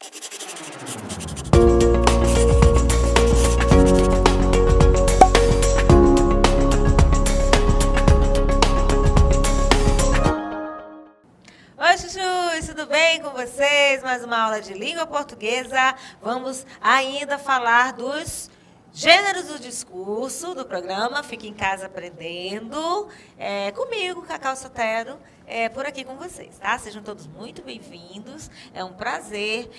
Oi, chuchus, tudo bem com vocês? Mais uma aula de língua portuguesa. Vamos ainda falar dos gêneros do discurso do programa Fique em Casa Aprendendo. Comigo, Cacau Sotero, por aqui com vocês, tá? Sejam todos muito bem-vindos. É um prazer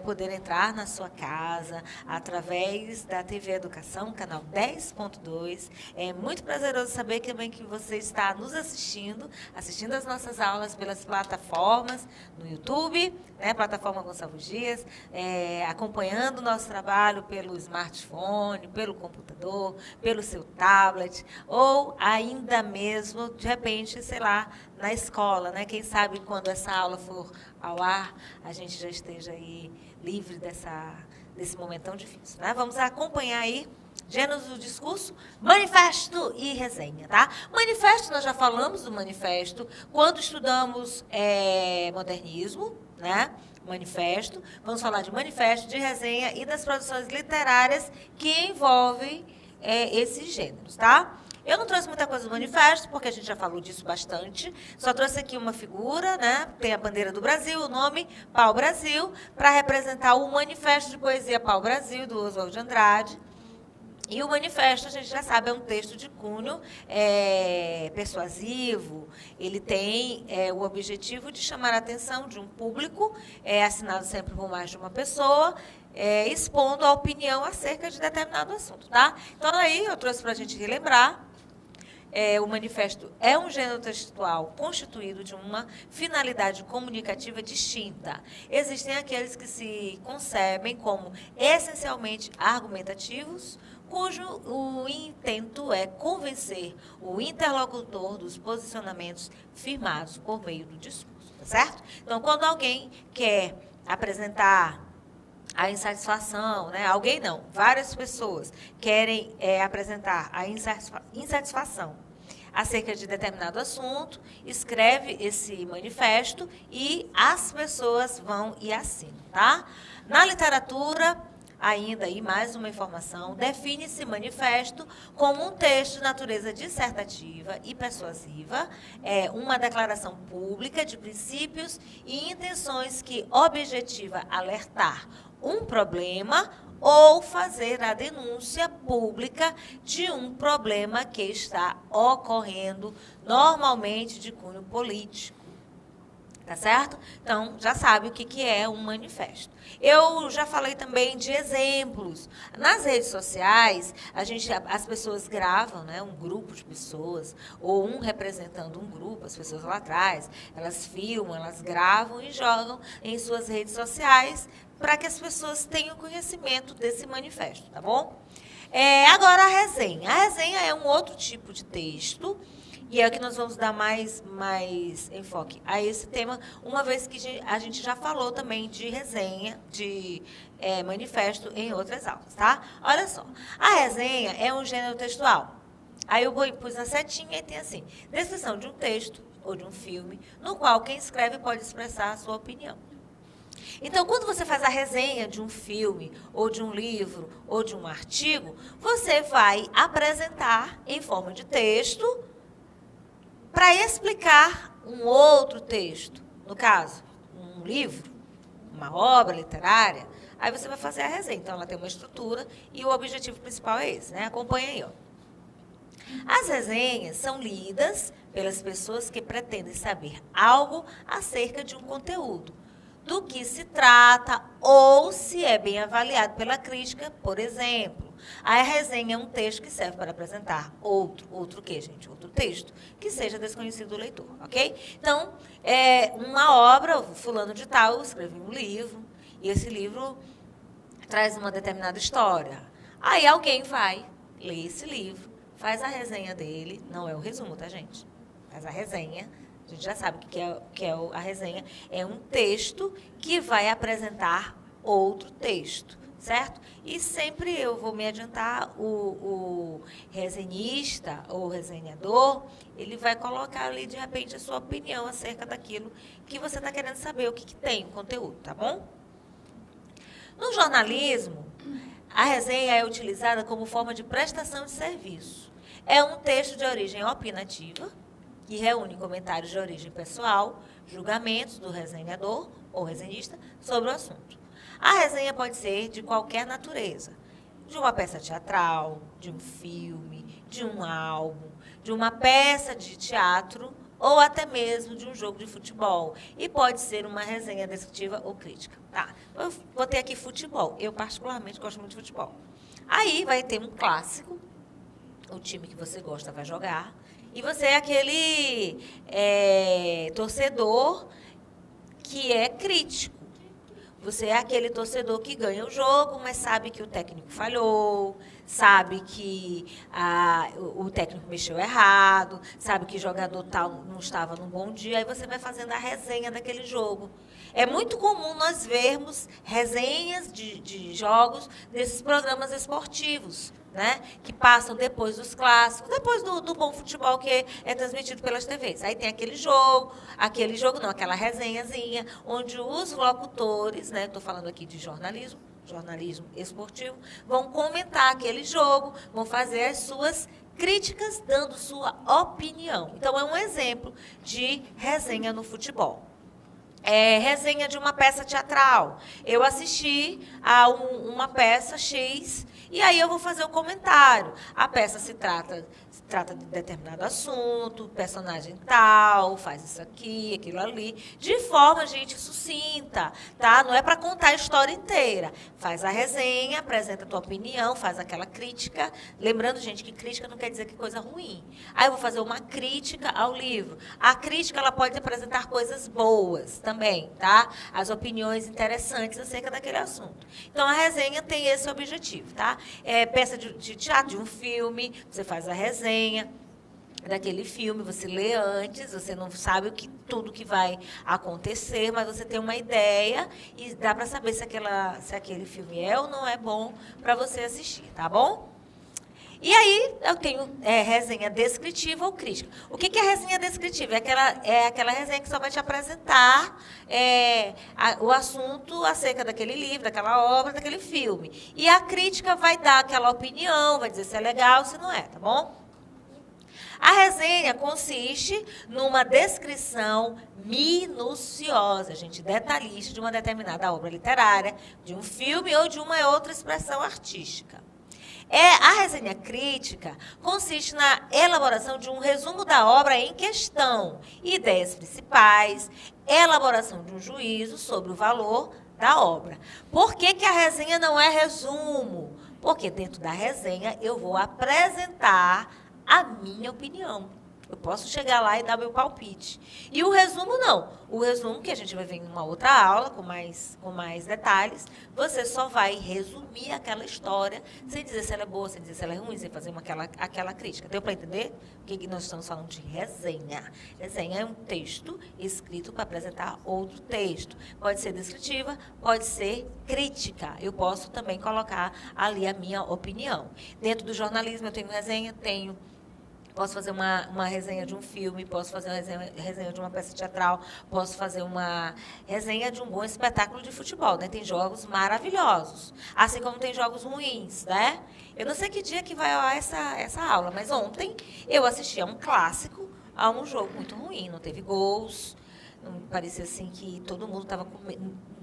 poder entrar na sua casa através da TV Educação, canal 10.2. É muito prazeroso saber também que você está nos assistindo as nossas aulas pelas plataformas no YouTube, né? Plataforma Gonçalves Dias, acompanhando o nosso trabalho pelo smartphone, pelo computador, pelo seu tablet, ou ainda mesmo, de repente, sei lá, na escola, né? Quem sabe quando essa aula for ao ar, a gente já esteja aí livre desse momento tão difícil, né? Vamos acompanhar aí gêneros do discurso, manifesto e resenha, tá? Manifesto, nós já falamos do manifesto quando estudamos modernismo, né? Manifesto. Vamos falar de manifesto, de resenha e das produções literárias que envolvem esses gêneros, tá? Eu não trouxe muita coisa do manifesto, porque a gente já falou disso bastante. Só trouxe aqui uma figura, né? Tem a bandeira do Brasil, o nome Pau Brasil, para representar o manifesto de poesia Pau Brasil, do Oswald de Andrade. E o manifesto, a gente já sabe, é um texto de cunho persuasivo. Ele tem o objetivo de chamar a atenção de um público, assinado sempre por mais de uma pessoa, expondo a opinião acerca de determinado assunto, tá? Então, aí eu trouxe para a gente relembrar. O manifesto é um gênero textual constituído de uma finalidade comunicativa distinta. Existem aqueles que se concebem como essencialmente argumentativos, cujo o intento é convencer o interlocutor dos posicionamentos firmados por meio do discurso, tá certo? Então, quando alguém quer apresentar a insatisfação, né? Alguém não, várias pessoas querem apresentar a insatisfação acerca de determinado assunto, escreve esse manifesto e as pessoas vão e assinam, tá? Na literatura, ainda aí mais uma informação, define-se manifesto como um texto de natureza dissertativa e persuasiva, uma declaração pública de princípios e intenções que objetiva alertar um problema ou fazer a denúncia pública de um problema que está ocorrendo, normalmente de cunho político. Tá certo? Então, já sabe o que é um manifesto. Eu já falei também de exemplos. Nas redes sociais, as pessoas gravam, né, um grupo de pessoas, ou um representando um grupo, as pessoas lá atrás, elas filmam, elas gravam e jogam em suas redes sociais para que as pessoas tenham conhecimento desse manifesto, tá bom? Agora, a resenha. A resenha é um outro tipo de texto, e é o que nós vamos dar mais enfoque a esse tema, uma vez que a gente já falou também de resenha, de manifesto em outras aulas, tá? Olha só, a resenha é um gênero textual. Aí eu pus na setinha e tem assim, descrição de um texto ou de um filme, no qual quem escreve pode expressar a sua opinião. Então, quando você faz a resenha de um filme, ou de um livro, ou de um artigo, você vai apresentar em forma de texto para explicar um outro texto. No caso, um livro, uma obra literária, aí você vai fazer a resenha. Então, ela tem uma estrutura e o objetivo principal é esse, né? Acompanha aí, ó. As resenhas são lidas pelas pessoas que pretendem saber algo acerca de um conteúdo, do que se trata ou se é bem avaliado pela crítica, por exemplo. A resenha é um texto que serve para apresentar outro quê, gente? Outro texto que seja desconhecido do leitor, ok? Então, uma obra, fulano de tal, escreveu um livro, e esse livro traz uma determinada história. Aí alguém vai ler esse livro, faz a resenha dele, não é o resumo, tá, gente? Faz a resenha. A gente já sabe o que é a resenha. É um texto que vai apresentar outro texto, certo? E sempre eu vou me adiantar, o resenhista ou resenhador, ele vai colocar ali, de repente, a sua opinião acerca daquilo que você está querendo saber, o que tem o conteúdo, tá bom? No jornalismo, a resenha é utilizada como forma de prestação de serviço. É um texto de origem opinativa, que reúne comentários de origem pessoal, julgamentos do resenhador ou resenhista sobre o assunto. A resenha pode ser de qualquer natureza, de uma peça teatral, de um filme, de um álbum, de uma peça de teatro ou até mesmo de um jogo de futebol. E pode ser uma resenha descritiva ou crítica. Tá? Eu botei aqui futebol. Eu, particularmente, gosto muito de futebol. Aí vai ter um clássico, o time que você gosta vai jogar, e você é aquele torcedor que é crítico. Você é aquele torcedor que ganha o jogo, mas sabe que o técnico falhou, sabe que o técnico mexeu errado, sabe que o jogador tal não estava num bom dia, aí você vai fazendo a resenha daquele jogo. É muito comum nós vermos resenhas de jogos desses programas esportivos, né, que passam depois dos clássicos, depois do bom futebol que é transmitido pelas TVs. Aí tem aquela resenhazinha, onde os locutores, né, estou falando aqui de jornalismo esportivo, vão comentar aquele jogo, vão fazer as suas críticas, dando sua opinião. Então, é um exemplo de resenha no futebol. Resenha de uma peça teatral. Eu assisti a uma peça X e aí eu vou fazer o comentário. A peça se trata de determinado assunto, personagem tal, faz isso aqui, aquilo ali, de forma, gente, sucinta, tá? Não é para contar a história inteira. Faz a resenha, apresenta a tua opinião, faz aquela crítica. Lembrando, gente, que crítica não quer dizer que coisa ruim. Aí eu vou fazer uma crítica ao livro. A crítica, ela pode apresentar coisas boas também, tá? As opiniões interessantes acerca daquele assunto. Então, a resenha tem esse objetivo, tá? Peça de teatro, de um filme, você faz a resenha daquele filme, você lê antes, você não sabe tudo que vai acontecer, mas você tem uma ideia e dá para saber se aquele filme é ou não é bom para você assistir, tá bom? E aí, eu tenho resenha descritiva ou crítica. O que é resenha descritiva? É aquela resenha que só vai te apresentar o assunto acerca daquele livro, daquela obra, daquele filme. E a crítica vai dar aquela opinião, vai dizer se é legal ou se não é, tá bom? A resenha consiste numa descrição minuciosa, gente, detalhista de uma determinada obra literária, de um filme ou de uma outra expressão artística. A resenha crítica consiste na elaboração de um resumo da obra em questão, ideias principais, elaboração de um juízo sobre o valor da obra. Por que a resenha não é resumo? Porque dentro da resenha eu vou apresentar a minha opinião. Eu posso chegar lá e dar meu palpite. E o resumo, não. O resumo, que a gente vai ver em uma outra aula, com mais detalhes, você só vai resumir aquela história, sem dizer se ela é boa, sem dizer se ela é ruim, sem fazer aquela crítica. Deu para entender? O que nós estamos falando de resenha? Resenha é um texto escrito para apresentar outro texto. Pode ser descritiva, pode ser crítica. Eu posso também colocar ali a minha opinião. Dentro do jornalismo, eu tenho resenha, posso fazer uma resenha de um filme, posso fazer uma resenha de uma peça teatral, posso fazer uma resenha de um bom espetáculo de futebol, né? Tem jogos maravilhosos, assim como tem jogos ruins, né? Eu não sei que dia que vai ao ar essa aula, mas ontem eu assisti a um clássico, a um jogo muito ruim, não teve gols, não parecia assim que todo mundo estava com...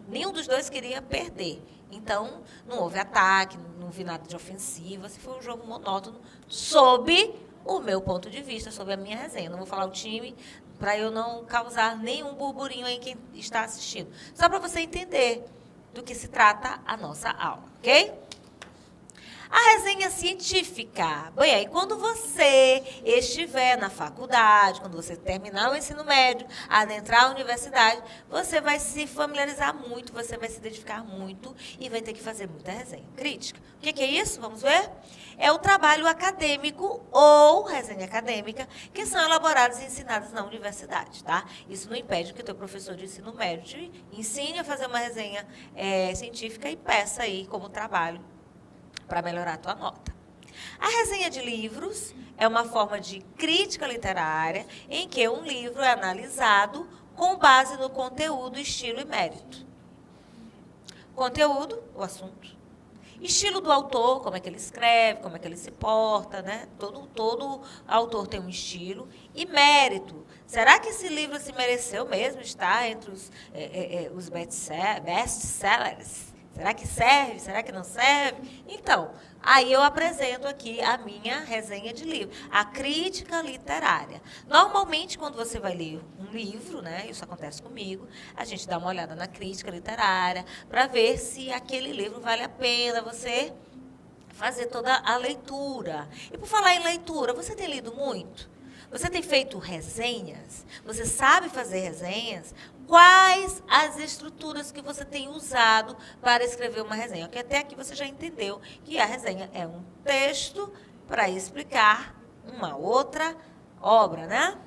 Nenhum dos dois queria perder. Então, não houve ataque, não vi nada de ofensiva, assim, foi um jogo monótono, sob o meu ponto de vista, sobre a minha resenha. Não vou falar o time para eu não causar nenhum burburinho em quem está assistindo. Só para você entender do que se trata a nossa aula, ok? A resenha científica. Bem, aí quando você estiver na faculdade, quando você terminar o ensino médio, adentrar a universidade, você vai se familiarizar muito, você vai se identificar muito e vai ter que fazer muita resenha crítica. O que é isso? Vamos ver? É o trabalho acadêmico ou resenha acadêmica que são elaborados e ensinados na universidade, tá? Isso não impede que o teu professor de ensino médio te ensine a fazer uma resenha científica e peça aí como trabalho para melhorar a tua nota. A resenha de livros é uma forma de crítica literária em que um livro é analisado com base no conteúdo, estilo e mérito. Conteúdo, o assunto. Estilo do autor, como é que ele escreve, como é que ele se porta, né? Todo autor tem um estilo. E mérito. Será que esse livro se mereceu mesmo estar entre os best-sellers? Será que serve? Será que não serve? Então, aí eu apresento aqui a minha resenha de livro, a crítica literária. Normalmente, quando você vai ler um livro, né, isso acontece comigo, a gente dá uma olhada na crítica literária para ver se aquele livro vale a pena você fazer toda a leitura. E por falar em leitura, você tem lido muito? Você tem feito resenhas? Você sabe fazer resenhas? Quais as estruturas que você tem usado para escrever uma resenha? Porque até aqui você já entendeu que a resenha é um texto para explicar uma outra obra, né?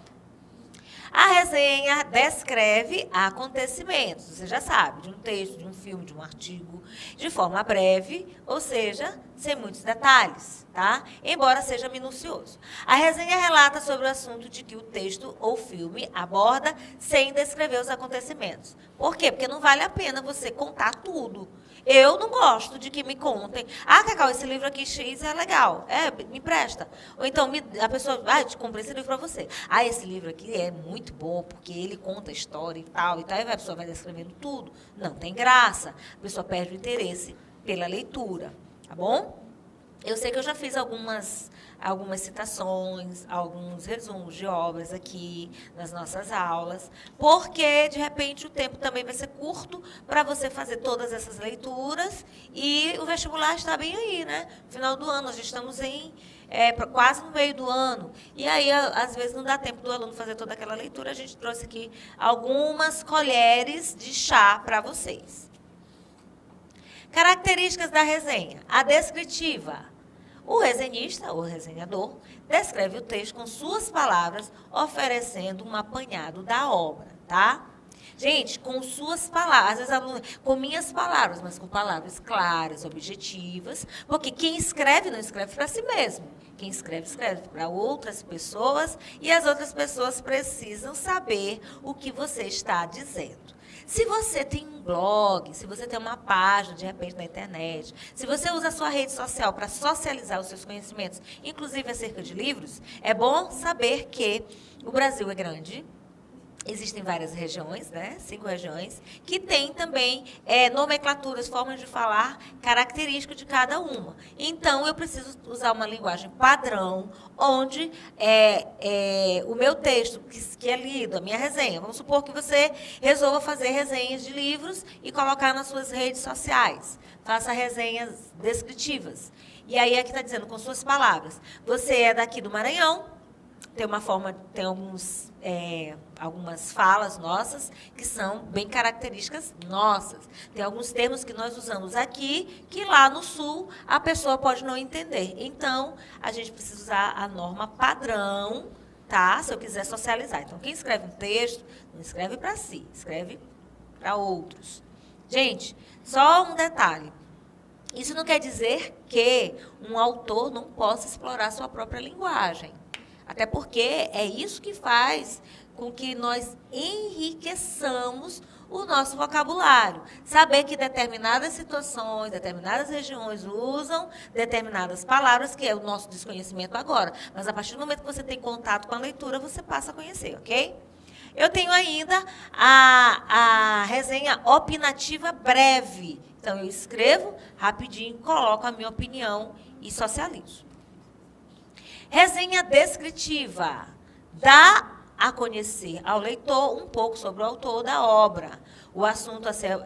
A resenha descreve acontecimentos, você já sabe, de um texto, de um filme, de um artigo, de forma breve, ou seja, sem muitos detalhes, tá? Embora seja minucioso. A resenha relata sobre o assunto de que o texto ou filme aborda sem descrever os acontecimentos. Por quê? Porque não vale a pena você contar tudo. Eu não gosto de que me contem. Ah, Cacau, esse livro aqui X é legal. Me empresta. Ou então a pessoa, te comprei esse livro para você. Ah, esse livro aqui é muito bom, porque ele conta a história e tal. E aí a pessoa vai descrevendo tudo. Não tem graça. A pessoa perde o interesse pela leitura. Tá bom? Eu sei que eu já fiz algumas citações, alguns resumos de obras aqui nas nossas aulas, porque, de repente, o tempo também vai ser curto para você fazer todas essas leituras e o vestibular está bem aí, né? Final do ano, nós estamos quase no meio do ano. E aí, às vezes, não dá tempo do aluno fazer toda aquela leitura. A gente trouxe aqui algumas colheres de chá para vocês. Características da resenha. A descritiva. O resenhista, ou resenhador, descreve o texto com suas palavras, oferecendo um apanhado da obra, tá? Gente, com suas palavras, às vezes com minhas palavras, mas com palavras claras, objetivas, porque quem escreve não escreve para si mesmo. Quem escreve, escreve para outras pessoas e as outras pessoas precisam saber o que você está dizendo. Se você tem um blog, se você tem uma página, de repente, na internet, se você usa a sua rede social para socializar os seus conhecimentos, inclusive acerca de livros, é bom saber que o Brasil é grande. Existem várias regiões, né? 5 regiões, que têm também nomenclaturas, formas de falar características de cada uma. Então, eu preciso usar uma linguagem padrão, onde o meu texto, que é lido, a minha resenha, vamos supor que você resolva fazer resenhas de livros e colocar nas suas redes sociais. Faça resenhas descritivas. E aí, aqui está dizendo, com suas palavras. Você é daqui do Maranhão, tem algumas falas nossas que são bem características nossas. Tem alguns termos que nós usamos aqui que lá no Sul a pessoa pode não entender. Então, a gente precisa usar a norma padrão, tá? Se eu quiser socializar. Então, quem escreve um texto, não escreve para si, escreve para outros. Gente, só um detalhe. Isso não quer dizer que um autor não possa explorar sua própria linguagem. Até porque é isso que faz com que nós enriqueçamos o nosso vocabulário. Saber que determinadas situações, determinadas regiões usam determinadas palavras, que é o nosso desconhecimento agora. Mas a partir do momento que você tem contato com a leitura, você passa a conhecer, ok? Eu tenho ainda a resenha opinativa breve. Então, eu escrevo rapidinho, coloco a minha opinião e socializo. Resenha descritiva. Dá a conhecer ao leitor um pouco sobre o autor da obra. O assunto a ser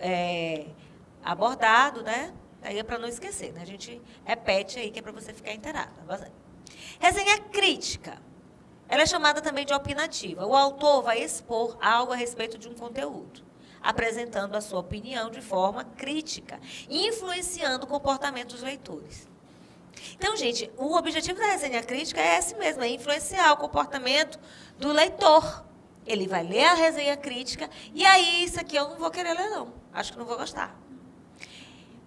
abordado, né? Aí é para não esquecer, né? A gente repete aí, que é para você ficar inteirado. Resenha crítica. Ela é chamada também de opinativa. O autor vai expor algo a respeito de um conteúdo, apresentando a sua opinião de forma crítica, influenciando o comportamento dos leitores. Então, gente, o objetivo da resenha crítica é esse mesmo, é influenciar o comportamento do leitor. Ele vai ler a resenha crítica e aí isso aqui eu não vou querer ler, não. Acho que não vou gostar.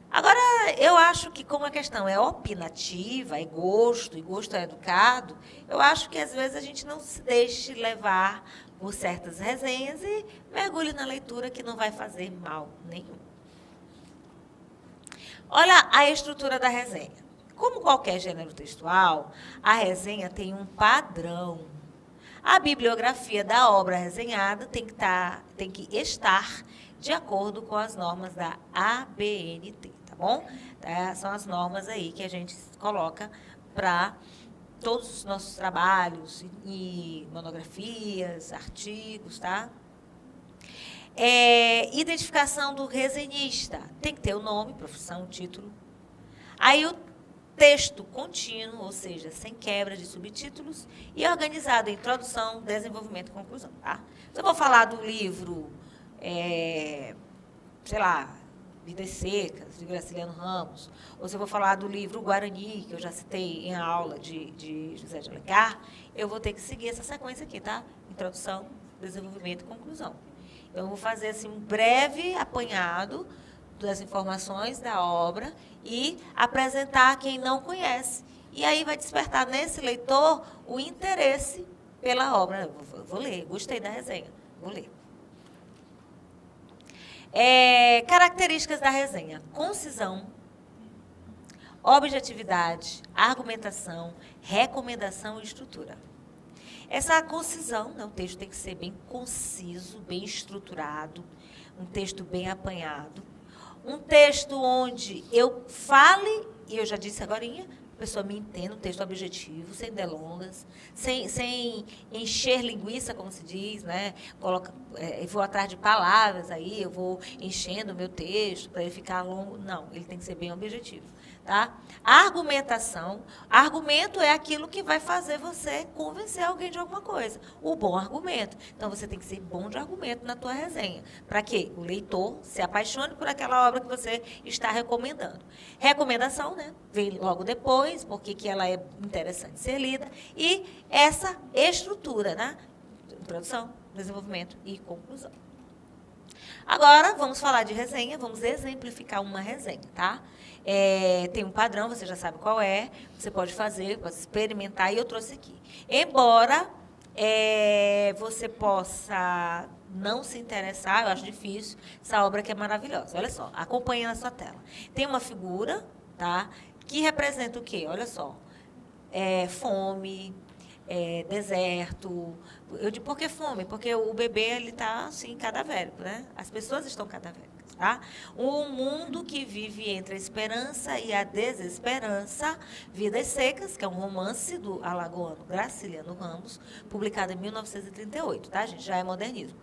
Agora, eu acho que como a questão é opinativa, e gosto é educado, eu acho que às vezes a gente não se deixe levar por certas resenhas e mergulhe na leitura que não vai fazer mal nenhum. Olha a estrutura da resenha. Como qualquer gênero textual, a resenha tem um padrão. A bibliografia da obra resenhada tem que estar de acordo com as normas da ABNT, tá bom? São as normas aí que a gente coloca para todos os nossos trabalhos e monografias, artigos, tá? Identificação do resenhista. Tem que ter o nome, profissão, título. Aí o texto contínuo, ou seja, sem quebra de subtítulos, e organizado em introdução, desenvolvimento e conclusão. Tá? Se eu vou falar do livro, sei lá, Vidas Secas, de Graciliano Ramos, ou se eu vou falar do livro Guarani, que eu já citei em aula de José de Alencar, eu vou ter que seguir essa sequência aqui, tá? Introdução, desenvolvimento e conclusão. Eu vou fazer assim, um breve apanhado das informações da obra e apresentar a quem não conhece. E aí vai despertar nesse leitor o interesse pela obra. Eu vou ler, gostei da resenha, vou ler. Características da resenha: concisão, objetividade, argumentação, recomendação e estrutura. Essa concisão, né, o texto tem que ser bem conciso, bem estruturado, um texto bem apanhado. Um texto onde eu fale, e eu já disse agora, a pessoa me entenda, um texto objetivo, sem delongas, sem encher linguiça, como se diz, né? Eu vou atrás de palavras aí, eu vou enchendo o meu texto para ele ficar longo. Não, ele tem que ser bem objetivo. Tá? Argumentação. Argumento é aquilo que vai fazer você convencer alguém de alguma coisa. O bom argumento. Então, você tem que ser bom de argumento na tua resenha. Para quê? O leitor se apaixone por aquela obra que você está recomendando. Recomendação, né? Vem logo depois, porque que ela é interessante ser lida. E essa estrutura, né? Introdução, desenvolvimento e conclusão. Agora, vamos falar de resenha, vamos exemplificar uma resenha, tá? Tem um padrão, você já sabe qual é, você pode fazer, pode experimentar, e eu trouxe aqui. Embora você possa não se interessar, eu acho difícil, essa obra aqui é maravilhosa. Olha só, acompanha na sua tela. Tem uma figura, tá? Que representa o quê? Olha só, fome, deserto. Eu digo, por que fome? Porque o bebê ele está assim, cadavérico, né? As pessoas estão cadavéricas. Tá? Um mundo que vive entre a esperança e a desesperança. Vidas Secas, que é um romance do alagoano Graciliano Ramos, publicado em 1938, tá, gente? Já é modernismo.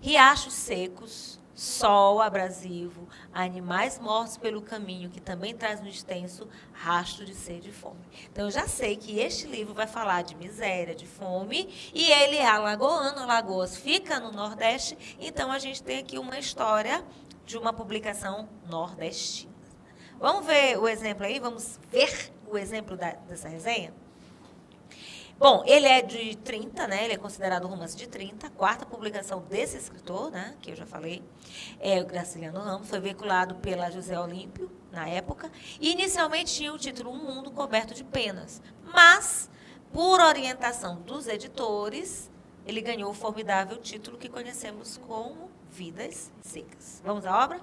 Riachos secos, sol abrasivo, animais mortos pelo caminho, que também traz no extenso rastro de sede e fome. Então, eu já sei que este livro vai falar de miséria, de fome, e ele é alagoano, Alagoas fica no Nordeste, então a gente tem aqui uma história de uma publicação nordestina. Vamos ver o exemplo aí? Vamos ver o exemplo dessa resenha? Bom, ele é de 30, né? Ele é considerado um romance de 30, quarta publicação desse escritor, né? Que eu já falei, o Graciliano Ramos, foi veiculado pela José Olímpio, na época, e inicialmente tinha o título Um Mundo Coberto de Penas, mas, por orientação dos editores, ele ganhou o formidável título que conhecemos como Vidas Secas. Vamos à obra?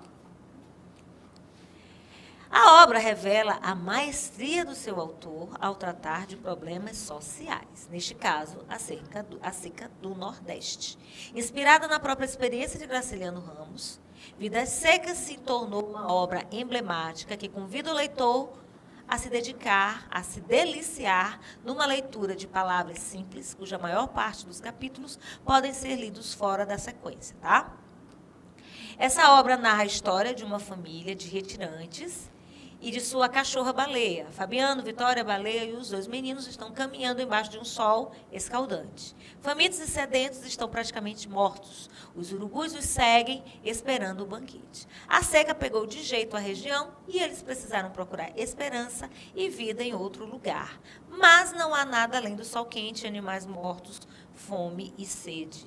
A obra revela a maestria do seu autor ao tratar de problemas sociais, neste caso, a seca do Nordeste. Inspirada na própria experiência de Graciliano Ramos, Vidas Secas se tornou uma obra emblemática que convida o leitor a se dedicar, a se deliciar numa leitura de palavras simples, cuja maior parte dos capítulos podem ser lidos fora da sequência, tá? Essa obra narra a história de uma família de retirantes e de sua cachorra-baleia. Fabiano, Vitória, Baleia e os dois meninos estão caminhando embaixo de um sol escaldante. Famintos e sedentos estão praticamente mortos. Os urubus os seguem, esperando o banquete. A seca pegou de jeito a região e eles precisaram procurar esperança e vida em outro lugar. Mas não há nada além do sol quente, animais mortos, fome e sede.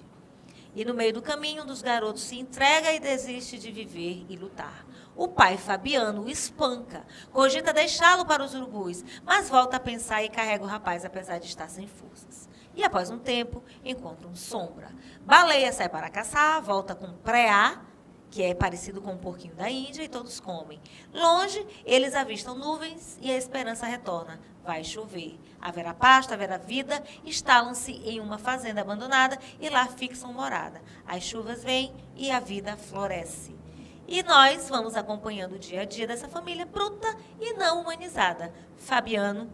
E no meio do caminho, um dos garotos se entrega e desiste de viver e lutar. O pai, Fabiano, o espanca, cogita deixá-lo para os urubus, mas volta a pensar e carrega o rapaz, apesar de estar sem forças. E, após um tempo, encontram Sombra. Baleia sai para caçar, volta com Preá que é parecido com um porquinho da Índia, e todos comem. Longe, eles avistam nuvens e a esperança retorna. Vai chover. Haverá pasto, haverá vida, instalam-se em uma fazenda abandonada e lá fixam morada. As chuvas vêm e a vida floresce. E nós vamos acompanhando o dia a dia dessa família bruta e não humanizada. Fabiano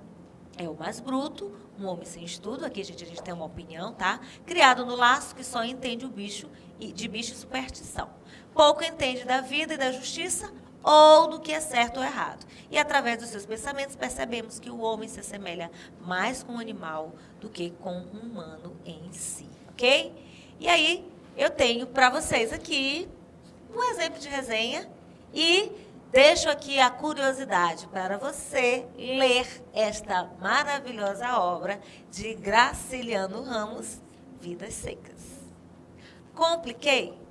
é o mais bruto, um homem sem estudo, aqui a gente tem uma opinião, tá? Criado no laço que só entende o bicho de bicho e superstição. Pouco entende da vida e da justiça ou do que é certo ou errado. E através dos seus pensamentos percebemos que o homem se assemelha mais com um animal do que com um humano em si, ok? E aí eu tenho para vocês aqui um exemplo de resenha e deixo aqui a curiosidade para você ler esta maravilhosa obra de Graciliano Ramos, Vidas Secas. Compliquei?